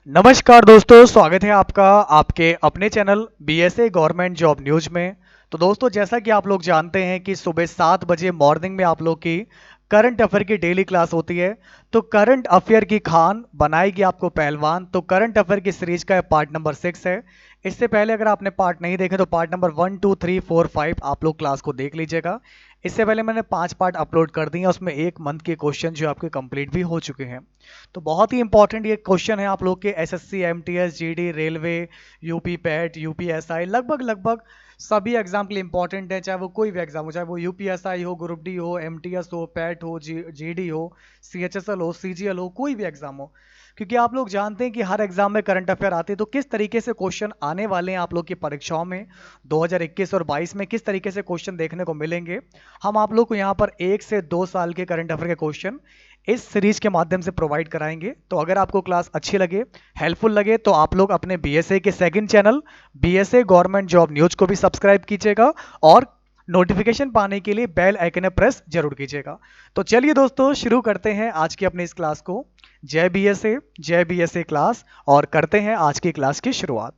नमस्कार दोस्तों, स्वागत है आपका आपके अपने channel BSA government job news में। तो दोस्तों, जैसा कि आप लोग जानते हैं कि सुबह 7 बजे मॉर्निंग में आप लोग की करंट अफेयर की डेली क्लास होती है। तो करंट अफेयर की खान बनाएगी आपको पहलवान। तो करंट अफेयर की सीरीज का पार्ट नंबर 6 है। इससे पहले अगर आपने पार्ट नहीं देखे तो पार्ट नंबर 1, 2, 3, 4, 5 आप लोग क्लास को देख लीजिएगा। इससे पहले मैंने 5 पार्ट अपलोड कर दिए हैं, उसमें एक मंथ के क्वेश्चन जो आपके कंप्लीट भी हो चुके हैं। तो बहुत ही इंपॉर्टेंट ये क्वेश्चन है आप लोग के SSC, MTS, GD, railway, UP PAT, UPSI, लगभग लगभग सभी एग्जाम के लिए इंपॉर्टेंट है। चाहे वो कोई भी एग्जाम हो, चाहे वो यूपीएसआई हो, ग्रुप डी हो, एमटीएस हो, पैट हो, जीडी हो, सीएचएसएल हो, सीजीएल हो, कोई भी एग्जाम हो। क्योंकि आप लोग जानते हैं कि हर एग्जाम में करंट अफेयर आते हैं, तो किस तरीके से क्वेश्चन आने वाले हैं आप लोग की परीक्षाओं में 2021 और 22 में किस तरीके से क्वेश्चन देखने को मिलेंगे। हम आप लोग को यहाँ पर 1 से 2 साल के करंट अफेयर के क्वेश्चन इस सीरीज के माध्यम से प्रोवाइड कराएंगे। तो अगर आपको क्लास अच्छी लगे, हेल्पफुल लगे, तो आप लोग अपने बीएसए के second channel BSA government job news को भी सब्सक्राइब कीजिएगा और नोटिफिकेशन पाने के लिए बेल आइकन प्रेस जरूर कीजिएगा। तो चलिए दोस्तों, शुरू करते हैं आज की अपनी इस क्लास को। जय बीएसए क्लास, और करते हैं आज की क्लास की शुरुआत।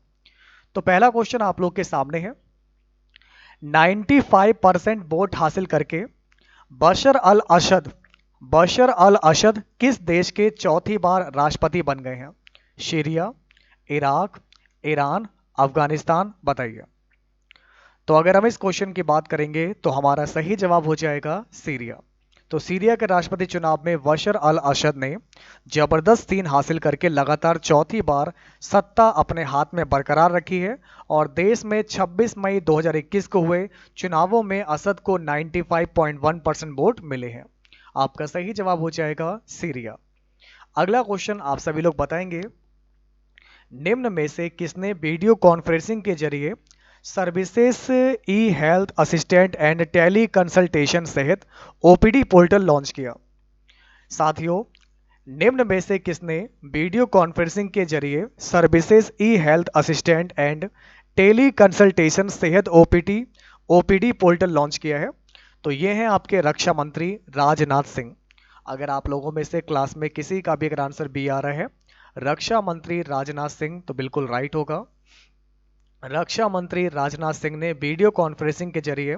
तो पहला क्वेश्चन आप लोग के सामने है। 95% वोट हासिल करके बशर अल असद बशर अल असद किस देश के चौथी बार राष्ट्रपति बन गए हैं? सीरिया, इराक, ईरान, अफगानिस्तान, बताइए। तो अगर हम इस क्वेश्चन की बात करेंगे तो हमारा सही जवाब हो जाएगा सीरिया। तो सीरिया के राष्ट्रपति चुनाव में बशर अल असद ने जबरदस्त सीन हासिल करके लगातार चौथी बार सत्ता अपने हाथ में बरकरार रखी है। और देश में 26 मई 2021 को हुए चुनावों में असद को 95.1% वोट मिले हैं। आपका सही जवाब हो जाएगा सीरिया। अगला क्वेश्चन आप सभी लोग बताएंगे। निम्न में से किसने वीडियो कॉन्फ्रेंसिंग के जरिए services, e health assistant and tele consultation सहित ओपीडी पोर्टल लॉन्च किया? साथियों, निम्न में से किसने वीडियो कॉन्फ्रेंसिंग के जरिए services, e health assistant and tele consultation सेहत ओपीडी ओपीडी पोर्टल लॉन्च किया है? तो ये हैं आपके रक्षा मंत्री राजनाथ सिंह। अगर आप लोगों में से क्लास में किसी का भी अगर आंसर बी आ रहा है रक्षा मंत्री राजनाथ सिंह, तो बिल्कुल राइट होगा। रक्षा मंत्री राजनाथ सिंह ने वीडियो कॉन्फ्रेंसिंग के जरिए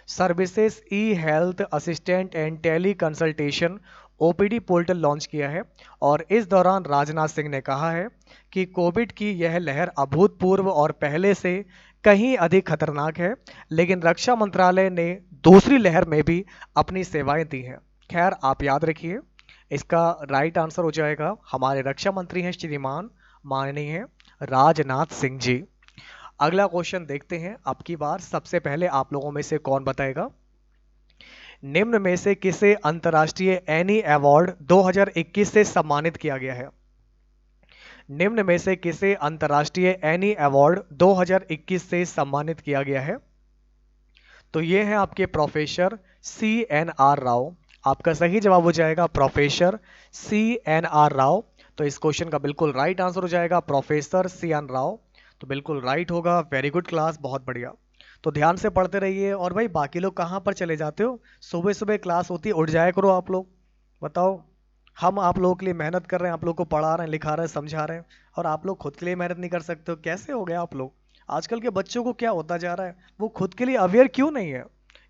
services, e health assistant and tele consultation OPD portal launch किया है। और इस दौरान राजनाथ सिंह ने कहा है कि कोविड की यह लहर अभूतपूर्व और पहले से कहीं अधिक खतरनाक है, लेकिन रक्षा मंत्रालय ने दूसरी लहर में भी अपनी सेवाएं दी हैं। खैर, आप याद रखिए, इसका राइट आंसर हो जाएगा हमारे रक्षा मंत्री हैं श्रीमान माननीय राजनाथ सिंह जी। अगला क्वेश्चन देखते हैं, अब की बार सबसे पहले आप लोगों में से कौन बताएगा। निम्न में से किसे अंतर्राष्ट्रीय एनी अवार्ड 2021 से सम्मानित किया गया है? निम्न में से किसे अंतर्राष्ट्रीय एनी अवार्ड 2021 से सम्मानित किया गया है? तो ये है आपके प्रोफेसर CNR राव। आपका सही जवाब हो जाएगा प्रोफेसर CNR राव। तो इस क्वेश्चन का बिल्कुल राइट आंसर हो जाएगा प्रोफेसर CN राव। तो बिल्कुल राइट होगा। वेरी गुड क्लास, बहुत बढ़िया। तो ध्यान से पढ़ते रहिए। और भाई, बाकी लोग कहाँ पर चले जाते हो? सुबह सुबह क्लास होती है, उठ जाया करो आप लोग। बताओ, हम आप लोगों के लिए मेहनत कर रहे हैं, आप लोग को पढ़ा रहे हैं, लिखा रहे हैं, समझा रहे हैं, और आप लोग खुद के लिए मेहनत नहीं कर सकते हो? कैसे हो गए आप लोग? आजकल के बच्चों को क्या होता जा रहा है, वो खुद के लिए अवेयर क्यों नहीं है?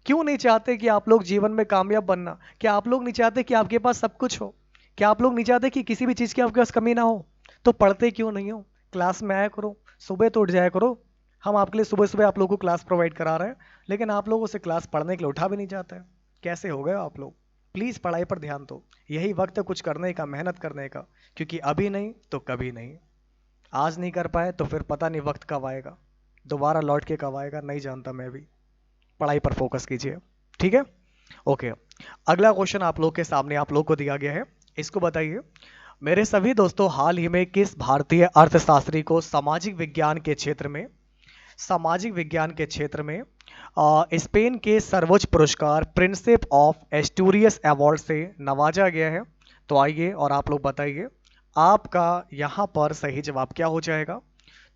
क्यों नहीं चाहते कि आप लोग जीवन में कामयाब बनना? क्या आप लोग नहीं चाहते कि आपके पास सब कुछ हो? क्या आप लोग नहीं चाहते कि किसी भी चीज़ की आपके पास कमी ना हो? तो पढ़ते क्यों नहीं हो? क्लास में आया करो, सुबह तो उठ जाया करो। हम आपके लिए सुबह सुबह आप लोगों को क्लास प्रोवाइड करा रहे हैं, लेकिन आप लोगों से क्लास पढ़ने के लिए उठा भी नहीं जाता है। कैसे हो गए हो आप लोग? प्लीज़ पढ़ाई पर ध्यान दो। यही वक्त है कुछ करने का, मेहनत करने का। क्योंकि अभी नहीं तो कभी नहीं। आज नहीं कर पाए तो फिर पता नहीं वक्त कब आएगा, दोबारा लौट के कब आएगा नहीं जानता मैं भी। पढ़ाई पर फोकस कीजिए, ठीक है? ओके। अगला क्वेश्चन आप लोग के सामने आप लोग को दिया गया है, इसको बताइए। मेरे सभी दोस्तों, हाल ही में किस भारतीय अर्थशास्त्री को सामाजिक विज्ञान के क्षेत्र में स्पेन के सर्वोच्च पुरस्कार प्रिंसेप ऑफ एस्टूरियस अवार्ड से नवाजा गया है? तो आइए और आप लोग बताइए, आपका यहाँ पर सही जवाब क्या हो जाएगा?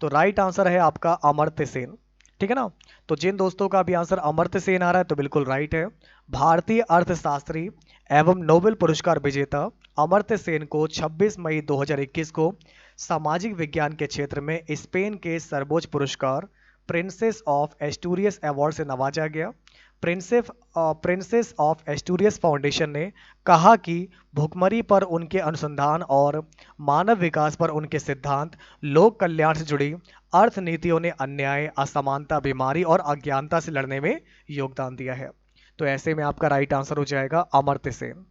तो राइट आंसर है आपका अमर्त्य सेन। ठीक है ना? तो जिन दोस्तों का भी आंसर अमर्त्य सेन आ रहा है तो बिल्कुल राइट है। भारतीय अर्थशास्त्री एवं नोबेल पुरस्कार विजेता अमर्त्य सेन को 26 मई 2021 को सामाजिक विज्ञान के क्षेत्र में स्पेन के सर्वोच्च पुरस्कार प्रिंसेस ऑफ एस्टूरियस अवार्ड से नवाजा गया। प्रिंसेस ऑफ एस्टूरियस फाउंडेशन ने कहा कि भुखमरी पर उनके अनुसंधान और मानव विकास पर उनके सिद्धांत, लोक कल्याण से जुड़ी अर्थनीतियों ने अन्याय, असमानता, बीमारी और अज्ञानता से लड़ने में योगदान दिया है। तो ऐसे में आपका राइट आंसर हो जाएगा अमर्त्य सेन।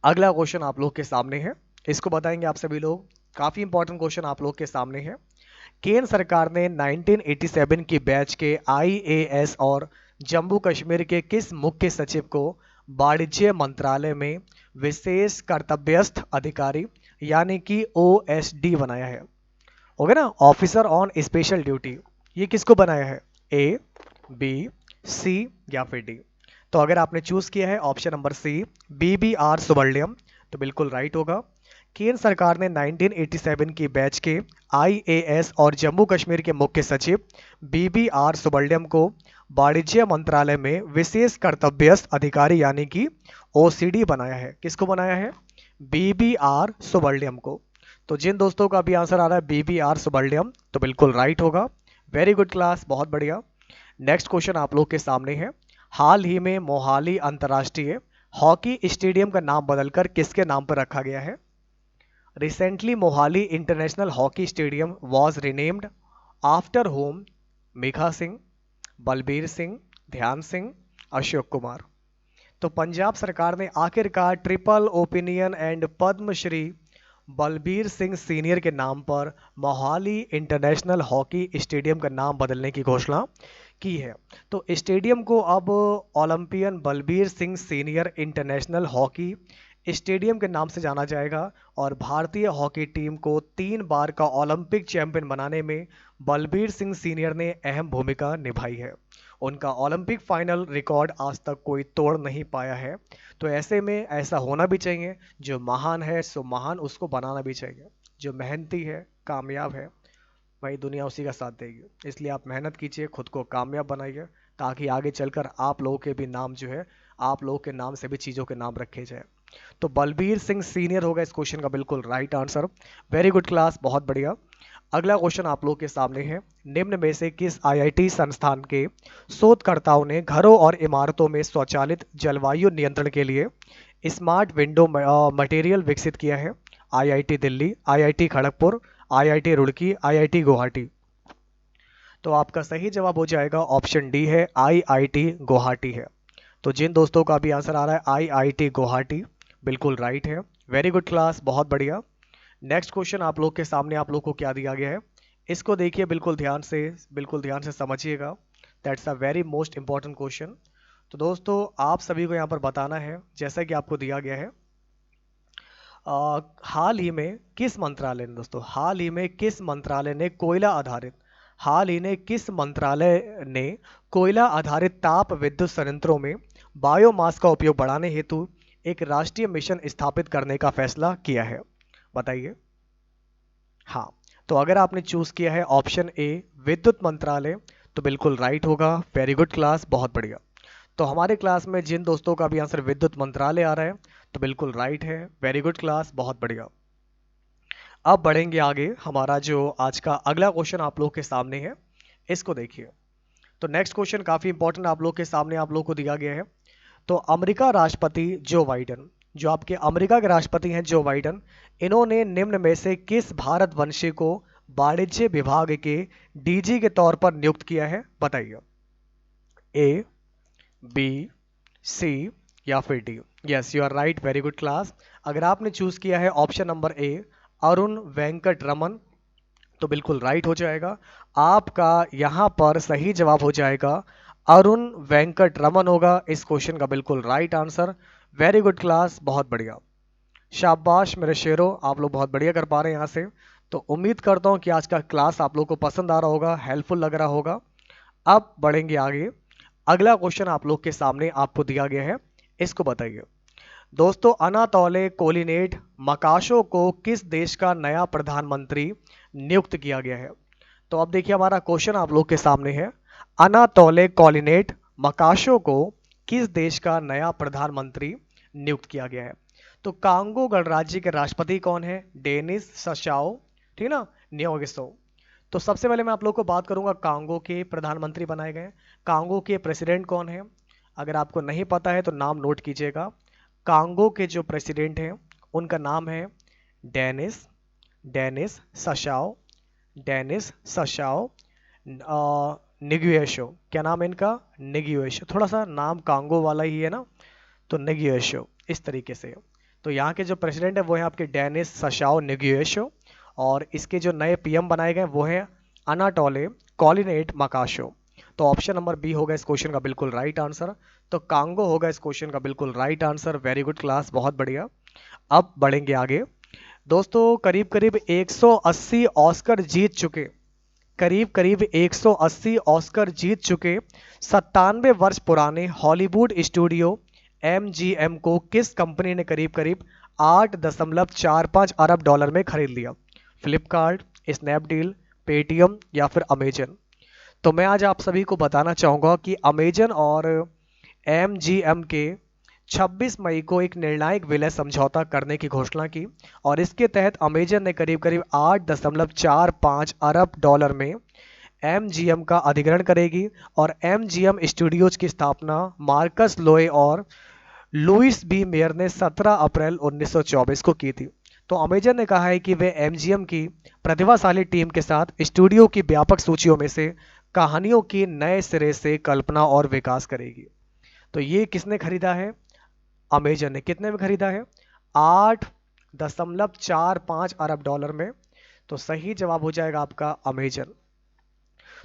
अगला क्वेश्चन आप लोग के सामने है, इसको बताएंगे आप सभी लोग। काफी इंपॉर्टेंट क्वेश्चन आप लोग के सामने है। केंद्र सरकार ने 1987 की बैच के आईएएस और जम्मू कश्मीर के किस मुख्य सचिव को वाणिज्य मंत्रालय में विशेष कर्तव्यस्थ अधिकारी यानी कि ओएसडी बनाया है? हो गया ना, ऑफिसर ऑन स्पेशल ड्यूटी। ये किसको बनाया है? ए, बी, सी या फिर डी? तो अगर आपने चूज किया है option number C BBR Subramanyam तो बिल्कुल राइट होगा। केंद्र सरकार ने 1987 की बैच के आईएएस और जम्मू कश्मीर के मुख्य सचिव BBR सुब्रमण्यम को वाणिज्य मंत्रालय में विशेष कर्तव्यस्थ अधिकारी यानी कि ओसीडी बनाया है। किसको बनाया है? BBR सुब्रमण्यम को। तो जिन दोस्तों का भी आंसर आ रहा है BBR सुब्रमण्यम तो बिल्कुल राइट होगा। वेरी गुड क्लास, बहुत बढ़िया। नेक्स्ट क्वेश्चन आप लोग के सामने है। हाल ही में मोहाली अंतर्राष्ट्रीय हॉकी स्टेडियम का नाम बदलकर किसके नाम पर रखा गया है? Recently, Mohali International Hockey Stadium was renamed after whom? Milkha Singh, Balbir Singh, ध्यान सिंह, अशोक कुमार। तो पंजाब सरकार ने आखिरकार triple opinion and Padmashri Balbir Singh senior के नाम पर मोहाली इंटरनेशनल हॉकी स्टेडियम का नाम बदलने की घोषणा की है। तो स्टेडियम को अब Olympian Balbir Singh senior international hockey stadium के नाम से जाना जाएगा और भारतीय हॉकी टीम को 3 बार का ओलंपिक चैंपियन बनाने में बलबीर सिंह सीनियर ने अहम भूमिका निभाई है। उनका ओलंपिक फाइनल रिकॉर्ड आज तक कोई तोड़ नहीं पाया है। तो ऐसे में ऐसा होना भी चाहिए, जो महान है सो महान उसको बनाना भी चाहिए। जो मेहनती है, कामयाब है, भाई दुनिया उसी का साथ देगी। इसलिए आप मेहनत कीजिए, खुद को कामयाब बनाइए, ताकि आगे चलकर आप लोगों के भी नाम जो है, आप लोगों के नाम से भी चीज़ों के नाम रखे जाए। तो बलबीर सिंह सीनियर होगा इस क्वेश्चन का बिल्कुल right answer. Very good class, बहुत बढ़िया। अगला क्वेश्चन आप लोग के सामने है। निम्न में से किस आईआईटी संस्थान के शोधकर्ताओं ने घरों और इमारतों में स्वचालित जलवायु नियंत्रण के लिए स्मार्ट विंडो मटेरियल विकसित किया है? IIT Delhi, IIT Kharagpur, IIT Roorkee, IIT Guwahati. तो आपका सही जवाब हो जाएगा ऑप्शन डी है, आईआईटी गुवाहाटी है। तो जिन दोस्तों का भी आंसर आ रहा है आईआईटी गुवाहाटी बिल्कुल राइट है। वेरी गुड क्लास, बहुत बढ़िया। नेक्स्ट क्वेश्चन आप लोग के सामने आप लोग को क्या दिया गया है, इसको देखिए बिल्कुल ध्यान से समझिएगा। That's a very most important question. तो दोस्तों आप सभी को यहाँ पर बताना है, जैसा कि आपको दिया गया है, हाल ही में किस मंत्रालय ने दोस्तों हाल ही में किस मंत्रालय ने कोयला आधारित ताप विद्युत संयंत्रों में बायोमास का उपयोग बढ़ाने हेतु एक राष्ट्रीय मिशन स्थापित करने का फैसला किया है? बताइए। हाँ, तो अगर आपने चूज किया है ऑप्शन ए विद्युत मंत्रालय तो बिल्कुल राइट होगा। वेरी गुड क्लास, बहुत बढ़िया। तो हमारे क्लास में जिन दोस्तों का भी आंसर विद्युत मंत्रालय आ रहा है तो बिल्कुल राइट है। वेरी गुड क्लास, बहुत बढ़िया। अब बढ़ेंगे आगे। हमारा जो आज का अगला क्वेश्चन आप लोग के सामने है, इसको देखिए। तो नेक्स्ट क्वेश्चन काफी इंपॉर्टेंट आप लोग के सामने आप लोग को दिया गया है। तो अमेरिका राष्ट्रपति जो बाइडेन, जो आपके अमेरिका के राष्ट्रपति हैं जो बाइडेन, इन्होंने निम्न में से किस भारतवंशी को वाणिज्य विभाग के डीजी के तौर पर नियुक्त किया है? बताइए। ए, बी, सी या फिर D? Yes, you are right. Very good class. अगर आपने चूज किया है option number A Arun Venkat Raman तो बिल्कुल राइट हो जाएगा। आपका यहां पर सही जवाब हो जाएगा अरुण वेंकट रमन होगा इस क्वेश्चन का बिल्कुल right answer. Very good class, बहुत बढ़िया। शाबाश मेरे शेरों, आप लोग बहुत बढ़िया कर पा रहे हैं यहाँ से। तो उम्मीद करता हूँ कि आज का क्लास आप लोग को पसंद आ रहा होगा, हेल्पफुल लग रहा होगा। अब बढ़ेंगे आगे। अगला क्वेश्चन आप लोग के सामने आपको दिया गया है, इसको बताइए। दोस्तों अनातोले कोलिनेट मकाशो को किस देश का नया प्रधानमंत्री नियुक्त किया गया है? तो अब देखिए हमारा क्वेश्चन आप लोग के सामने है, अनातोले कोलिनेट मकाशो को किस देश का नया प्रधानमंत्री नियुक्त किया गया है? तो कांगो गणराज्य के राष्ट्रपति कौन है? डेनिस सशाओ, ठीक ना, न्योगेसो। तो सबसे पहले मैं आप लोग को बात करूंगा कांगो के प्रधानमंत्री बनाए गए। कांगो के प्रेसिडेंट कौन है? अगर आपको नहीं पता है तो नाम नोट कीजिएगा। कांगो के जो प्रेसिडेंट हैं उनका नाम है डेनिस डेनिस सशाओ डेनिस सशाओ निगुएशो। क्या नाम है इनका? निगुएशो। थोड़ा सा नाम कांगो वाला ही है ना, तो निगुएशो इस तरीके से। तो यहाँ के जो प्रेसिडेंट है वो है आपके डेनिस सशाओ निगुएशो, और इसके जो नए पीएम बनाए गए वो हैं अनाटोले कॉलिनेट मकाशो। तो ऑप्शन नंबर बी होगा इस क्वेश्चन का बिल्कुल राइट आंसर। तो कांगो होगा इस क्वेश्चन का बिल्कुल right answer. Very good class, बहुत बढ़िया। अब बढ़ेंगे आगे दोस्तों। करीब करीब 180 ऑस्कर जीत चुके, करीब करीब 180 ऑस्कर जीत चुके 97 वर्ष पुराने हॉलीवुड स्टूडियो MGM को किस कंपनी ने करीब करीब 8.45 अरब डॉलर में खरीद लिया? फ्लिपकार्ट, स्नैपडील, पेटीएम या फिर अमेजन? तो मैं आज आप सभी को बताना चाहूंगा कि अमेजन और MGM के 26 मई को एक निर्णायक विलय समझौता करने की घोषणा की, और इसके तहत अमेजन ने करीब करीब 8.45 अरब डॉलर में MGM का अधिग्रहण करेगी, और MGM स्टूडियोज की स्थापना मार्कस लोए और लुइस बी मेयर ने 17 अप्रैल 1924 को की थी। तो अमेजन ने कहा है कि वे MGM की प्रतिभाशाली टीम के साथ स्टूडियो की व्यापक सूचियों में से कहानियों की नए सिरे से कल्पना और विकास करेगी। तो ये किसने खरीदा है? अमेजन ने। कितने में खरीदा है? 8.45 अरब डॉलर में। तो सही जवाब हो जाएगा आपका अमेजन।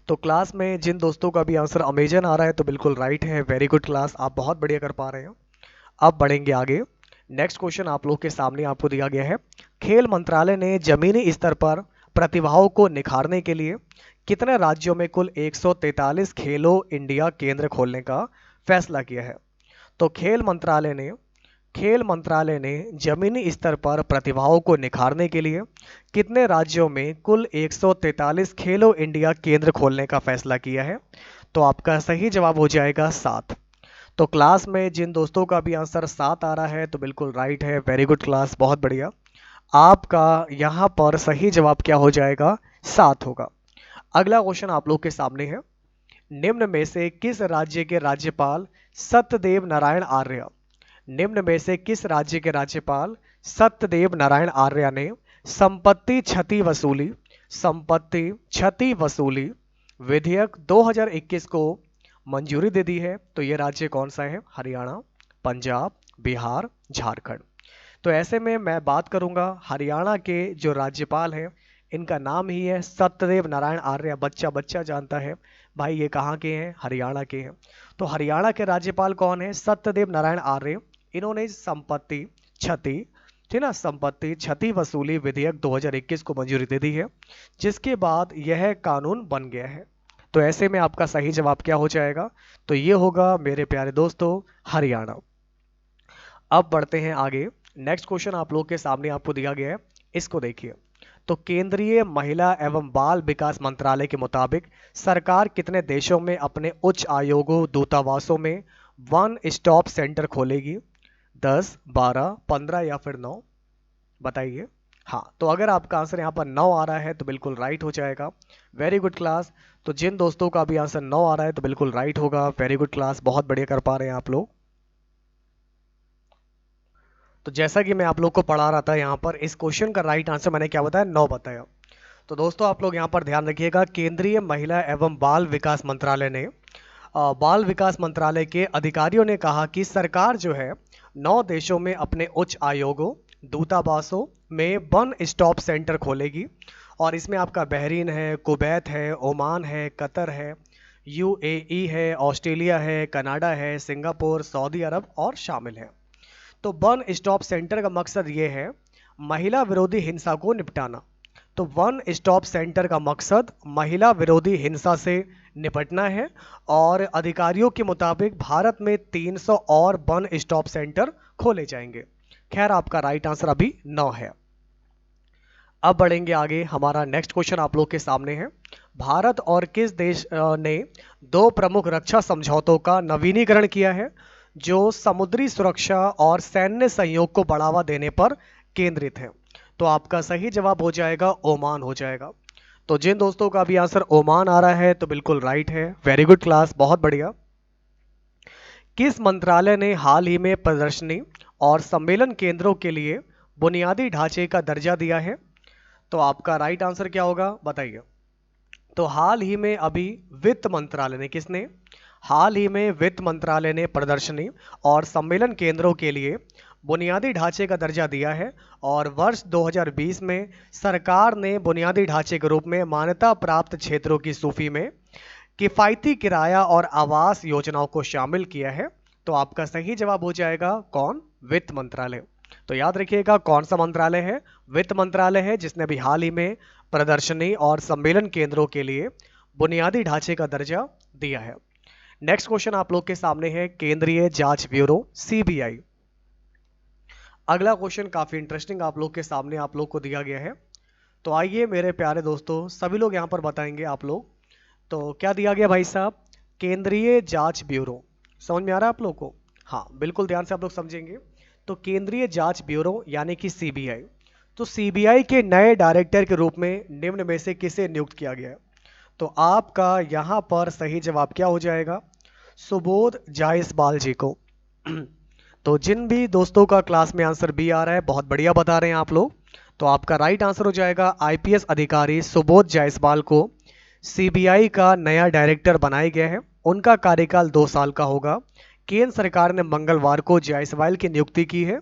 तो क्लास में जिन दोस्तों का भी आंसर अमेजन आ रहा है तो बिल्कुल राइट है। वेरी गुड क्लास, आप बहुत बढ़िया कर पा रहे हैं। अब बढ़ेंगे आगे। नेक्स्ट क्वेश्चन आप लोग के सामने आपको दिया गया है। खेल मंत्रालय ने जमीनी स्तर पर प्रतिभाओं को निखारने के लिए कितने राज्यों में कुल 143 खेलो इंडिया केंद्र खोलने का फैसला किया है? तो खेल मंत्रालय ने जमीनी स्तर पर प्रतिभाओं को निखारने के लिए कितने राज्यों में कुल 143 खेलो इंडिया केंद्र खोलने का फैसला किया है? तो आपका सही जवाब हो जाएगा 7। तो क्लास में जिन दोस्तों का भी आंसर 7 आ रहा है तो बिल्कुल राइट है। वेरी गुड क्लास, बहुत बढ़िया। आपका यहाँ पर सही जवाब क्या हो जाएगा? 7 होगा। अगला क्वेश्चन आप लोग के सामने है। निम्न में से किस राज्य के राज्यपाल सत्यदेव नारायण आर्य निम्न में से किस राज्य के राज्यपाल सत्यदेव नारायण आर्य ने संपत्ति क्षति वसूली विधेयक 2021 को मंजूरी दे दी है? तो ये राज्य कौन सा है? हरियाणा, पंजाब, बिहार, झारखंड। तो ऐसे में मैं बात करूंगा हरियाणा के जो राज्यपाल हैं, इनका नाम ही है सत्यदेव नारायण आर्य। बच्चा बच्चा जानता है भाई ये कहाँ के हैं? हरियाणा के हैं। तो हरियाणा के राज्यपाल कौन है? सत्यदेव नारायण आर्य। इन्होंने संपत्ति क्षति, ठीक ना, संपत्ति क्षति वसूली विधेयक 2021 को मंजूरी दे दी है, जिसके बाद यह कानून बन गया है। तो ऐसे में आपका सही जवाब क्या हो जाएगा? तो ये होगा मेरे प्यारे दोस्तों हरियाणा। अब बढ़ते हैं आगे। नेक्स्ट क्वेश्चन आप लोग के सामने आपको दिया गया है, इसको देखिए। तो केंद्रीय महिला एवं बाल विकास मंत्रालय के मुताबिक सरकार कितने देशों में अपने उच्च आयोगों दूतावासों में वन स्टॉप सेंटर खोलेगी? 10, 12, 15 या फिर 9? बताइए। हाँ, तो अगर आपका आंसर यहाँ पर 9 आ रहा है तो बिल्कुल राइट हो जाएगा। Very good class. तो जिन दोस्तों का भी आंसर 9 आ रहा है तो बिल्कुल राइट होगा। वेरी गुड क्लास, बहुत बढ़िया कर पा रहे हैं आप लोग। तो जैसा कि मैं आप लोग को पढ़ा रहा था, यहाँ पर इस क्वेश्चन का राइट आंसर मैंने क्या बताया? 9 बताया। तो दोस्तों आप लोग यहाँ पर ध्यान रखिएगा, केंद्रीय महिला एवं बाल विकास मंत्रालय ने बाल विकास मंत्रालय के अधिकारियों ने कहा कि सरकार जो है 9 देशों में अपने उच्च आयोगों दूतावासों में वन स्टॉप सेंटर खोलेगी, और इसमें आपका बहरीन है, कुवैत है, ओमान है, कतर है, UAE है, ऑस्ट्रेलिया है, कनाडा है, सिंगापुर, सऊदी अरब और शामिल है। तो वन स्टॉप सेंटर का मकसद ये है महिला विरोधी हिंसा को निपटाना। तो वन स्टॉप सेंटर का मकसद महिला विरोधी हिंसा से निपटना है, और अधिकारियों के मुताबिक भारत में 300 और वन स्टॉप सेंटर खोले जाएंगे। खैर आपका राइट आंसर अभी 9 है। अब बढ़ेंगे आगे। हमारा नेक्स्ट क्वेश्चन आप लोग के सामने है। भारत और किस देश ने 2 प्रमुख रक्षा समझौतों का नवीनीकरण किया है? जो समुद्री सुरक्षा और सैन्य सहयोग को बढ़ावा देने पर केंद्रित है। तो आपका सही जवाब हो जाएगा ओमान हो जाएगा। तो जिन दोस्तों का भी आंसर ओमान आ रहा है तो बिल्कुल राइट है। वेरी गुड क्लास, बहुत बढ़िया। किस मंत्रालय ने हाल ही में प्रदर्शनी और सम्मेलन केंद्रों के लिए बुनियादी ढांचे का दर्जा दिया है? तो आपका राइट आंसर क्या होगा बताइए। तो हाल ही में अभी वित्त मंत्रालय ने, किसने? हाल ही में वित्त मंत्रालय ने प्रदर्शनी और सम्मेलन केंद्रों के लिए बुनियादी ढांचे का दर्जा दिया है। और वर्ष 2020 में सरकार ने बुनियादी ढांचे के रूप में मान्यता प्राप्त क्षेत्रों की सूची में किफायती किराया और आवास योजनाओं को शामिल किया है। तो आपका सही जवाब हो जाएगा कौन? वित्त मंत्रालय। तो याद रखिएगा कौन सा मंत्रालय है? वित्त मंत्रालय है, जिसने अभी हाल ही में प्रदर्शनी और सम्मेलन केंद्रों के लिए बुनियादी ढांचे का दर्जा दिया है। नेक्स्ट क्वेश्चन आप लोग के सामने है केंद्रीय जांच ब्यूरो सीबीआई। अगला क्वेश्चन काफी इंटरेस्टिंग आप लोग के सामने आप लोग को दिया गया है। तो आइए मेरे प्यारे दोस्तों, सभी लोग यहां पर बताएंगे आप लोग। तो क्या दिया गया भाई साहब? केंद्रीय जांच ब्यूरो। समझ में आ रहा है आप लोग को? हाँ बिल्कुल, ध्यान से आप लोग समझेंगे। तो केंद्रीय जांच ब्यूरो यानी कि सीबीआई। तो सीबीआई के नए डायरेक्टर के रूप में निम्न में से किसे नियुक्त किया गया है? तो आपका यहां पर सही जवाब क्या हो जाएगा? सुबोध जायसवाल जी को। तो जिन भी दोस्तों का क्लास में आंसर बी आ रहा है, बहुत बढ़िया बता रहे हैं आप लोग। तो आपका राइट आंसर हो जाएगा आईपीएस अधिकारी सुबोध जायसवाल को सीबीआई का नया डायरेक्टर बनाया गया है। उनका कार्यकाल 2 साल का होगा। केंद्र सरकार ने मंगलवार को जायसवाल की नियुक्ति की है।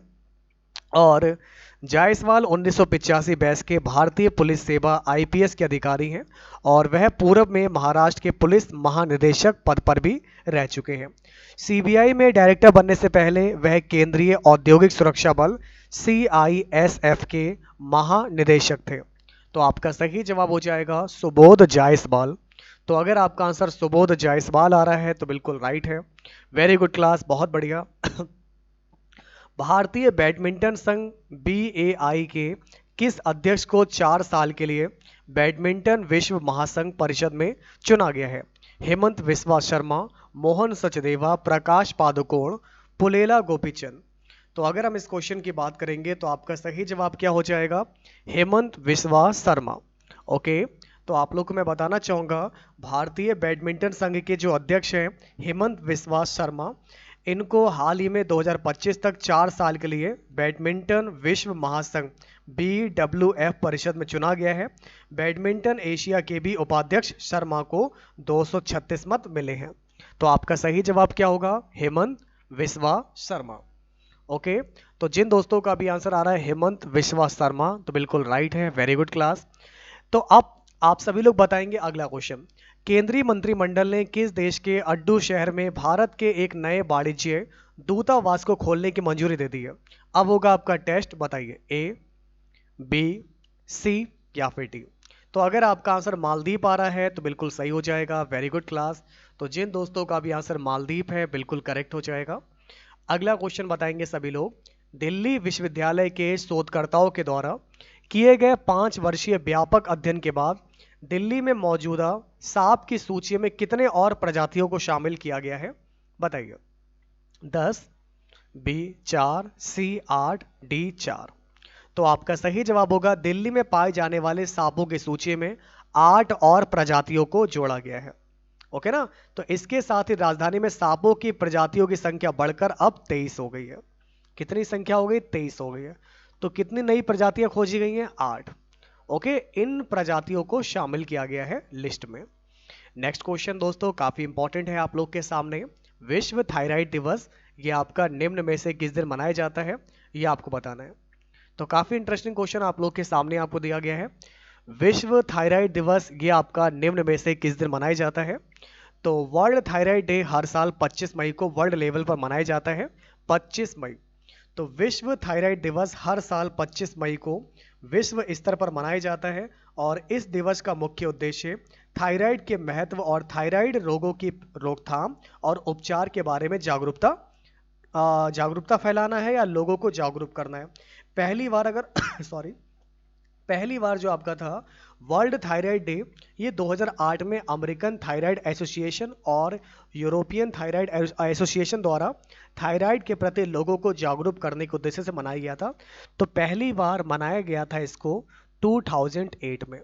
और जायसवाल 1985 बैच के भारतीय पुलिस सेवा आईपीएस के अधिकारी हैं। और वह पूर्व में महाराष्ट्र के पुलिस महानिदेशक पद पर भी रह चुके हैं। सीबीआई में डायरेक्टर बनने से पहले वह केंद्रीय औद्योगिक सुरक्षा बल सीआईएसएफ के महानिदेशक थे। तो आपका सही जवाब हो जाएगा सुबोध जायसवाल। तो अगर आपका आंसर सुबोध जायसवाल आ रहा है तो बिल्कुल राइट है। वेरी गुड क्लास, बहुत बढ़िया। भारतीय बैडमिंटन संघ बीएआई के किस अध्यक्ष को 4 साल के लिए बैडमिंटन विश्व महासंघ परिषद में चुना गया है? हेमंत विश्वा शर्मा, मोहन सचदेवा, प्रकाश पादुकोण, पुलेला गोपीचंद। तो अगर हम इस क्वेश्चन की बात करेंगे तो आपका सही जवाब क्या हो जाएगा? हेमंत विश्वा शर्मा। ओके, तो आप लोग को मैं बताना चाहूंगा भारतीय बैडमिंटन संघ के जो अध्यक्ष हैं हेमंत विश्वा शर्मा, इनको हाल ही में 2025 तक 4 साल के लिए बैडमिंटन विश्व महासंघ BWF परिषद में चुना गया है। बैडमिंटन एशिया के भी उपाध्यक्ष शर्मा को 236 मत मिले हैं। तो आपका सही जवाब क्या होगा? हेमंत विश्वा शर्मा। ओके, तो जिन दोस्तों का भी आंसर आ रहा है हेमंत विश्वा शर्मा तो बिल्कुल राइट है। Very good class. तो अब आप सभी लोग बताएंगे अगला क्वेश्चन। केंद्रीय मंत्रिमंडल ने किस देश के अड्डू शहर में भारत के एक नए वाणिज्य दूतावास को खोलने की मंजूरी दे दी है? अब होगा आपका टेस्ट, बताइए ए, बी, सी या फिर डी। तो अगर आपका आंसर मालदीव आ रहा है तो बिल्कुल सही हो जाएगा। Very good class. तो जिन दोस्तों का भी आंसर मालदीव है बिल्कुल करेक्ट हो जाएगा। अगला क्वेश्चन बताएंगे सभी लोग। दिल्ली विश्वविद्यालय के शोधकर्ताओं के द्वारा किए गए 5 वर्षीय व्यापक अध्ययन के बाद दिल्ली में मौजूदा सांप की सूची में कितने और प्रजातियों को शामिल किया गया है? बताइए। 10, बी 4, सी 8, डी 4। तो आपका सही जवाब होगा दिल्ली में पाए जाने वाले सांपों की सूची में 8 और प्रजातियों को जोड़ा गया है। ओके ना? तो इसके साथ ही राजधानी में सांपों की प्रजातियों की संख्या बढ़कर अब 23 हो गई है। कितनी संख्या हो गई? 23 हो गई है। तो कितनी नई प्रजातियां खोजी गई हैं? 8। ओके, इन प्रजातियों को शामिल किया गया है लिस्ट में। नेक्स्ट क्वेश्चन दोस्तों काफी इंपॉर्टेंट है आप लोग के सामने। विश्व थायराइड दिवस ये आपका निम्न में से किस दिन मनाया जाता है? ये आपको बताना है। तो काफी इंटरेस्टिंग क्वेश्चन आप लोग के सामने आपको दिया गया है। विश्व थायराइड दिवस ये आपका निम्न में से किस दिन मनाया जाता है? तो वर्ल्ड थायराइड डे हर साल 25 मई को वर्ल्ड लेवल पर मनाया जाता है। 25 मई। तो विश्व थायराइड दिवस हर साल 25 मई को विश्व स्तर पर मनाया जाता है। और इस दिवस का मुख्य उद्देश्य थायराइड के महत्व और थायराइड रोगों की रोकथाम और उपचार के बारे में जागरूकता फैलाना है या लोगों को जागरूक करना है। पहली बार अगर सॉरी पहली बार जो आपका था वर्ल्ड थायराइड डे, ये 2008 में अमेरिकन थायराइड एसोसिएशन और यूरोपियन थायराइड एसोसिएशन द्वारा थायराइड के प्रति लोगों को जागरूक करने के उद्देश्य से मनाया गया था। तो पहली बार मनाया गया था इसको 2008 में।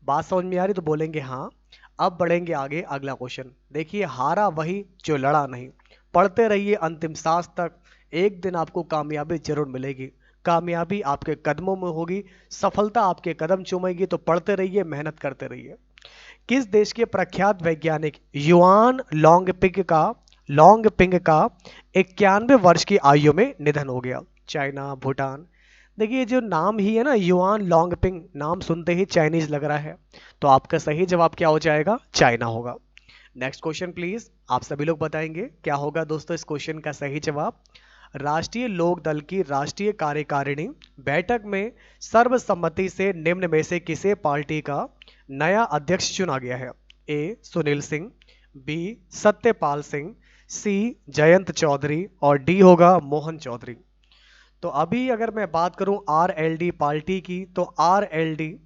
बात समझ में आ रही तो बोलेंगे हाँ। अब बढ़ेंगे आगे, अगला क्वेश्चन देखिए, हारा वही जो लड़ा नहीं। पढ़ते रहिए अंतिम सांस तक, एक दिन आपको कामयाबी जरूर मिलेगी। कामयाबी आपके कदमों में होगी, सफलता आपके कदम चूमेगी। तो पढ़ते रहिए, मेहनत करते रहिए। किस देश के प्रख्यात वैज्ञानिक युआन लॉन्गपिंग का 91 वर्ष की आयु में निधन हो गया? चाइना, भूटान। देखिए जो नाम ही है ना, युआन लॉन्गपिंग, नाम सुनते ही चाइनीज लग रहा है, तो आपका सही जवाब क्या हो जाएगा? चाइना होगा। नेक्स्ट क्वेश्चन प्लीज, आप सभी लोग बताएंगे क्या होगा दोस्तों इस क्वेश्चन का सही जवाब। राष्ट्रीय लोक दल की राष्ट्रीय कार्यकारिणी बैठक में सर्वसम्मति से निम्न में से किसे पार्टी का नया अध्यक्ष चुना गया है? ए सुनील सिंह, बी सत्यपाल सिंह, सी जयंत चौधरी और डी होगा मोहन चौधरी। तो अभी अगर मैं बात करूं आरएलडी पार्टी की, तो आरएलडी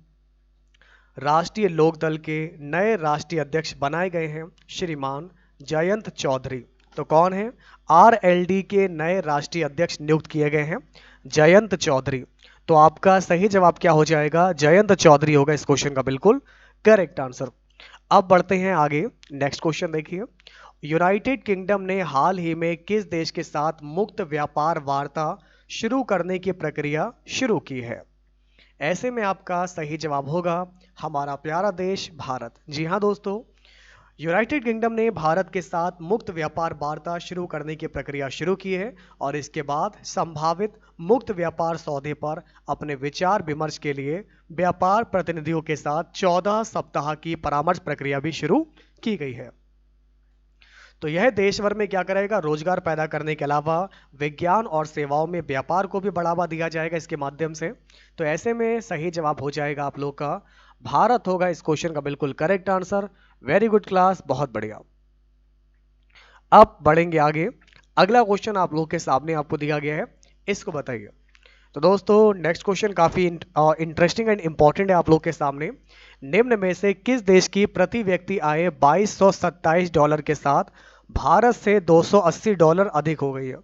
राष्ट्रीय लोकदल के नए राष्ट्रीय अध्यक्ष बनाए गए हैं श्रीमान जयंत चौधरी। तो कौन है? आरएलडी के नए राष्ट्रीय अध्यक्ष नियुक्त किए गए हैं जयंत चौधरी। तो आपका सही जवाब क्या हो जाएगा? जयंत चौधरी होगा इस क्वेश्चन का बिल्कुल करेक्ट आंसर। अब बढ़ते हैं आगे, नेक्स्ट क्वेश्चन देखिए, यूनाइटेड किंगडम ने हाल ही में किस देश के साथ मुक्त व्यापार वार्ता शुरू करने की प्रक्रिया शुरू की है? ऐसे में आपका सही जवाब होगा हमारा प्यारा देश भारत। जी हाँ दोस्तों, यूनाइटेड किंगडम ने भारत के साथ मुक्त व्यापार वार्ता शुरू करने की प्रक्रिया शुरू की है और इसके बाद संभावित मुक्त व्यापार सौदे पर अपने विचार विमर्श के लिए व्यापार प्रतिनिधियों के साथ 14 सप्ताह की परामर्श प्रक्रिया भी शुरू की गई है। तो यह देश भर में क्या करेगा? रोजगार पैदा करने के अलावा विज्ञान और सेवाओं में व्यापार को भी बढ़ावा दिया जाएगा इसके माध्यम से। तो ऐसे में सही जवाब हो जाएगा आप लोग का भारत होगा इस क्वेश्चन का बिल्कुल correct answer. Very good class, बहुत बढ़िया। अब बढ़ेंगे आगे, अगला क्वेश्चन आप लोग के सामने आपको दिया गया है, इसको बताइए। तो दोस्तों नेक्स्ट क्वेश्चन काफी इंटरेस्टिंग एंड इंपॉर्टेंट है आप लोग के सामने। निम्न में से किस देश की प्रति व्यक्ति आय $2227 के साथ भारत से $280 अधिक हो गई है?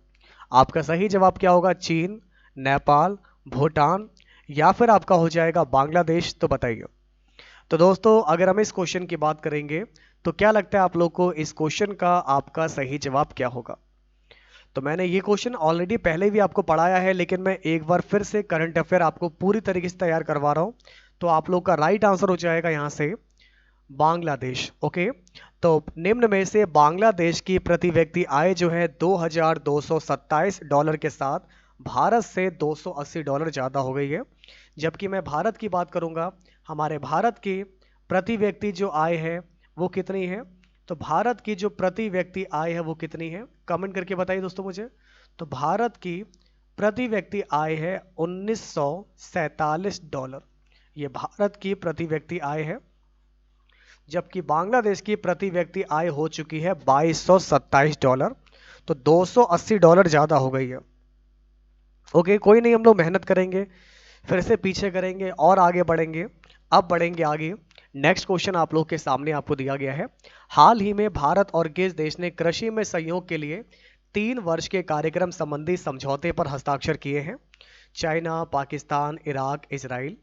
आपका सही जवाब क्या होगा? चीन, नेपाल, भूटान या फिर आपका हो जाएगा बांग्लादेश। तो बताइए। तो दोस्तों अगर हम इस क्वेश्चन की बात करेंगे तो क्या लगता है आप लोग को इस क्वेश्चन का आपका सही जवाब क्या होगा? तो मैंने ये क्वेश्चन ऑलरेडी पहले भी आपको पढ़ाया है, लेकिन मैं एक बार फिर से करंट अफेयर आपको पूरी तरीके से तैयार करवा रहा हूँ। तो आप लोग का राइट आंसर हो जाएगा यहाँ से बांग्लादेश। ओके, तो निम्न में से बांग्लादेश की प्रति व्यक्ति आय जो है $2227 के साथ भारत से $280 ज़्यादा हो गई है। जबकि मैं भारत की बात करूंगा, हमारे भारत की प्रति व्यक्ति जो आय है वो कितनी है? तो भारत की जो प्रति व्यक्ति आय है वो कितनी है? कमेंट करके बताइए दोस्तों मुझे। तो भारत की प्रति व्यक्ति आय है $1947। ये भारत की प्रति व्यक्ति आय है, जबकि बांग्लादेश की प्रति व्यक्ति आय हो चुकी है $2227। तो $280 ज्यादा हो गई है। ओके, कोई नहीं, हम लोग मेहनत करेंगे, फिर से पीछे करेंगे और आगे बढ़ेंगे। अब बढ़ेंगे आगे, नेक्स्ट क्वेश्चन आप लोग के सामने आपको दिया गया है। हाल ही में भारत और किस देश ने कृषि में सहयोग के लिए 3 वर्ष के कार्यक्रम संबंधी समझौते पर हस्ताक्षर किए हैं? China, Pakistan, Iraq, Israel.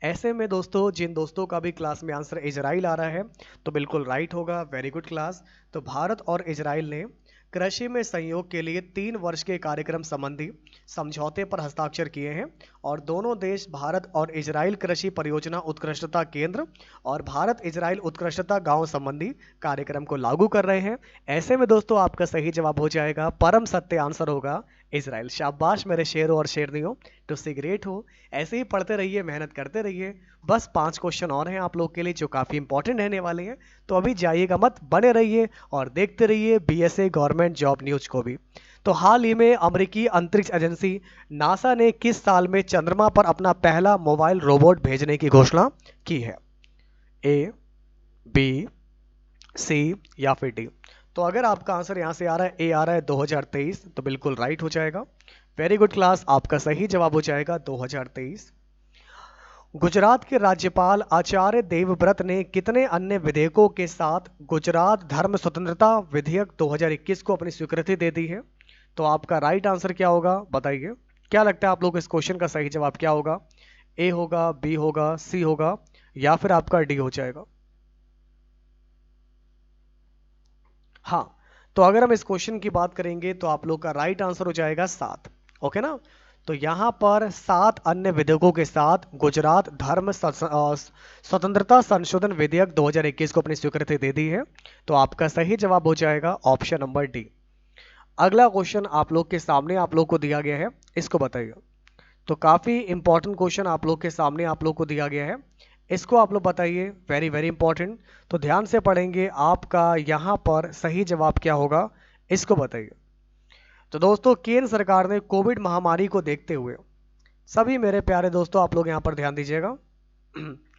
ऐसे में दोस्तों जिन दोस्तों का भी क्लास में आंसर इजराइल आ रहा है तो बिल्कुल राइट होगा। Very good class. तो भारत और इजराइल ने कृषि में सहयोग के लिए 3 वर्ष के कार्यक्रम संबंधी समझौते पर हस्ताक्षर किए हैं और दोनों देश भारत और इजराइल कृषि परियोजना उत्कृष्टता केंद्र और भारत इजराइल उत्कृष्टता गांव संबंधी कार्यक्रम को लागू कर रहे हैं। ऐसे में दोस्तों आपका सही जवाब हो जाएगा, परम सत्य आंसर होगा इजराइल। शाबाश मेरे शेरों और शेरनियों, टू सी ग्रेट हो। ऐसे ही पढ़ते रहिए, मेहनत करते रहिए। बस 5 क्वेश्चन और हैं आप लोग के लिए जो काफी इंपॉर्टेंट रहने वाले हैं, तो अभी जाइएगा मत, बने रहिए और देखते रहिए बीएसए गवर्नमेंट जॉब न्यूज को भी। तो हाल ही में अमेरिकी अंतरिक्ष एजेंसी नासा ने किस साल में चंद्रमा पर अपना पहला मोबाइल रोबोट भेजने की घोषणा की है? ए, बी, सी या फिर डी। तो अगर आपका आंसर यहां से आ रहा है ए आ रहा है 2023, तो बिल्कुल राइट हो जाएगा। वेरी गुड क्लास, आपका सही जवाब हो जाएगा 2023। गुजरात के राज्यपाल आचार्य देवव्रत ने कितने अन्य विधेयकों के साथ गुजरात धर्म स्वतंत्रता विधेयक 2021 को अपनी स्वीकृति दे दी है? तो आपका राइट आंसर क्या होगा बताइए। क्या लगता है आप लोग इस क्वेश्चन का सही जवाब क्या होगा? ए होगा, बी होगा, सी होगा, या फिर आपका डी हो जाएगा? हाँ, तो अगर हम इस क्वेश्चन की बात करेंगे तो आप लोग का राइट आंसर हो जाएगा 7। ओके ना? तो यहाँ पर 7 अन्य विधेयकों के साथ गुजरात धर्म स्वतंत्रता संशोधन विधेयक 2021 को अपनी स्वीकृति दे दी है। तो आपका सही जवाब हो जाएगा ऑप्शन नंबर डी। अगला क्वेश्चन आप लोग के सामने आप लोग को दिया गया है, इसको बताइए। तो काफी इंपॉर्टेंट क्वेश्चन आप लोग के सामने आप लोग को दिया गया है, इसको आप लोग बताइए। वेरी वेरी इंपॉर्टेंट, तो ध्यान से पढ़ेंगे। आपका यहाँ पर सही जवाब क्या होगा इसको बताइए। तो दोस्तों, केंद्र सरकार ने कोविड महामारी को देखते हुए, सभी मेरे प्यारे दोस्तों आप लोग यहाँ पर ध्यान दीजिएगा।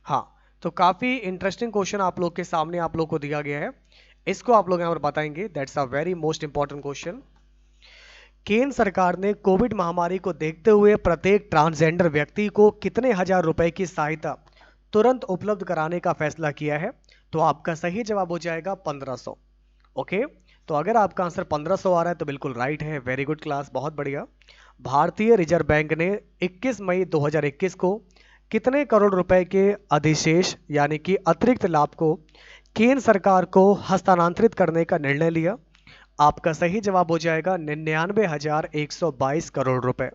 हाँ, तो काफी इंटरेस्टिंग क्वेश्चन आप लोग के सामने आप लोग को दिया गया है, इसको आप लोग यहाँ पर बताएंगे। That's a very most important question. केंद्र सरकार ने कोविड महामारी को देखते हुए प्रत्येक ट्रांसजेंडर व्यक्ति को कितने हजार रुपए की सहायता तुरंत उपलब्ध कराने का फैसला किया है? तो आपका सही जवाब हो जाएगा 1500। ओके, तो अगर आपका आंसर 1500 आ रहा है तो बिल्कुल राइट है। वेरी गुड क्लास, बहुत बढ़िया। भारतीय रिजर्व बैंक ने 21 मई 2021 को कितने करोड़ रुपए के अधिशेष यानी कि अतिरिक्त लाभ को केंद्र सरकार को हस्तांतरित करने का निर्णय लिया? आपका सही जवाब हो जाएगा 99,122 करोड़ रुपए।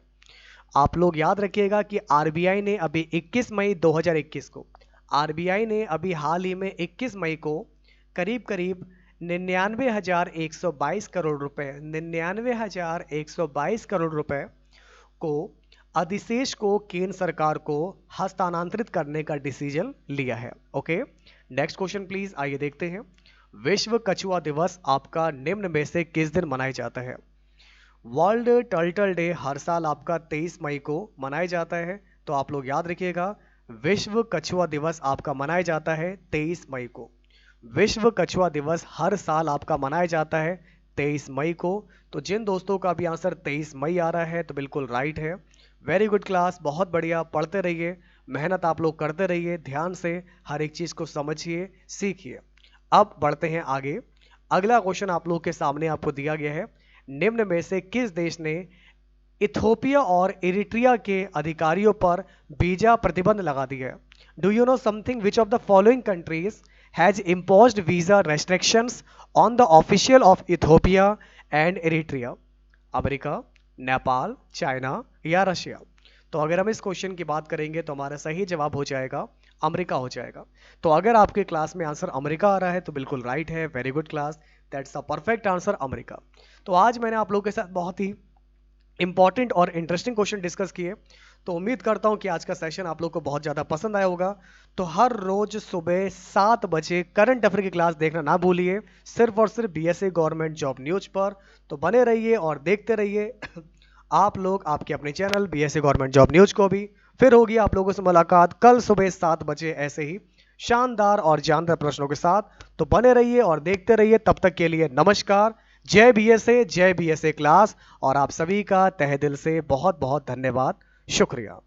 आप लोग याद रखिएगा कि आरबीआई ने अभी 21 मई 2021 को, आरबीआई ने अभी हाल ही में 21 मई को करीब करीब 99,122 करोड़ रुपए, 99,122 करोड़ रुपए को अधिशेष को केंद्र सरकार को हस्तांतरित करने का डिसीजन लिया है। ओके, नेक्स्ट क्वेश्चन प्लीज, आइए देखते हैं। विश्व कछुआ दिवस आपका निम्न में से किस दिन मनाया जाता है? वर्ल्ड टर्टल डे हर साल आपका 23 मई को मनाया जाता है, तो आप लोग याद रखिएगा विश्व कछुआ दिवस आपका मनाया जाता है 23 मई को। विश्व कछुआ दिवस हर साल आपका मनाया जाता है 23 मई को। तो जिन दोस्तों का भी आंसर 23 मई आ रहा है तो बिल्कुल राइट है। वेरी गुड क्लास, बहुत बढ़िया। पढ़ते रहिए, मेहनत आप लोग करते रहिए, ध्यान से हर एक चीज को समझिए, सीखिए। अब बढ़ते हैं आगे। अगला क्वेश्चन आप लोग के सामने आपको दिया गया है, निम्न में से किस देश ने इथोपिया और इरिट्रिया के अधिकारियों पर वीजा प्रतिबंध लगा दिया है? Do you know something which of the following countries has imposed visa restrictions on the official of Ethiopia and Eritrea? America, Nepal, China या रशिया? तो अगर हम इस क्वेश्चन की बात करेंगे तो हमारा सही जवाब हो जाएगा अमेरिका हो जाएगा। तो अगर आपके क्लास में आंसर अमेरिका आ रहा है तो बिल्कुल राइट है। Very good class, that's the perfect answer, America. तो आज मैंने आप लोगों के साथ बहुत ही इंपॉर्टेंट और इंटरेस्टिंग क्वेश्चन डिस्कस किए, तो उम्मीद करता हूं कि आज का सेशन आप लोग को बहुत ज़्यादा पसंद आया होगा। तो हर रोज सुबह 7 बजे करंट अफेयर की क्लास देखना ना भूलिए, सिर्फ और सिर्फ बीएसए गवर्नमेंट जॉब न्यूज पर। तो बने रहिए और देखते रहिए आप लोग आपके अपने channel BSA government job news को भी। फिर होगी आप लोगों से मुलाकात कल सुबह 7 बजे ऐसे ही शानदार और जानदार प्रश्नों के साथ। तो बने रहिए और देखते रहिए, तब तक के लिए नमस्कार। जय बीएसए, जय बीएसए क्लास। और आप सभी का तहे दिल से बहुत बहुत धन्यवाद, शुक्रिया।